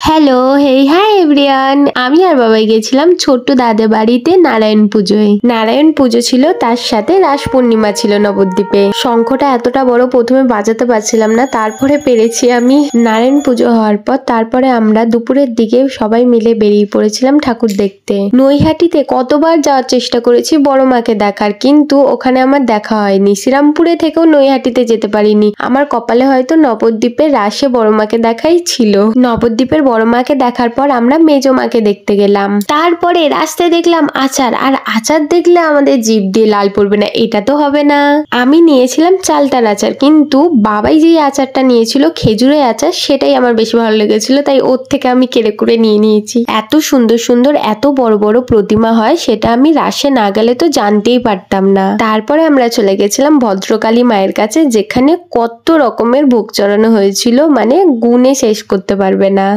Hello, হেই, hi everyone. আমি আর বাবাই গেছিলাম ছোট্ট দাদের বাড়িতে নারায়ণ পুজোয়। নারায়ণ পুজো ছিল, তার সাথে রাস পূর্ণিমা ছিল নবদ্বীপে। শঙ্খটা এতটা বড় প্রথমে বাজাতে পারছিলাম না, তারপরে পেরেছি আমি। নারায়ণ পুজো হওয়ার পর তারপরে আমরা দুপুরের দিকে সবাই মিলে বেরিয়ে পড়েছিলাম ঠাকুর দেখতে। নৈহাটিতে কতবার যাওয়ার চেষ্টা করেছি বড় মাকে দেখার, কিন্তু ওখানে আমার দেখা হয়নি। শ্রীরামপুরে থেকেও নৈহাটিতে যেতে পারিনি। আমার কপালে হয়তো নবদ্বীপের রাসে বড় মাকে দেখাই ছিল। নবদ্বীপের বড় মাকে দেখার পর আমরা মেজো মাকে দেখতে গেলাম। তারপরে রাস্তায় দেখলাম আচার, আর আচার দেখলে আমাদের জিভ দিয়ে লাল পড়বে না, এটা তো হবে না। আমি নিয়েছিলাম চালতার আচার, কিন্তু বাবাই যেই আচারটা নিয়েছিল খেজুরের আচার, সেটাই আমার বেশি ভালো লেগেছিল, তাই ওর থেকে আমি কেড়ে করে নিয়ে নিয়েছি। এত সুন্দর সুন্দর এত বড় বড় প্রতিমা হয়, সেটা আমি রাসে না গেলে তো জানতেই পারতাম না। তারপরে আমরা চলে গেছিলাম ভদ্রকালী মায়ের কাছে, যেখানে কত রকমের ভোগ চড়ানো হয়েছিল, মানে গুণে শেষ করতে পারবে না।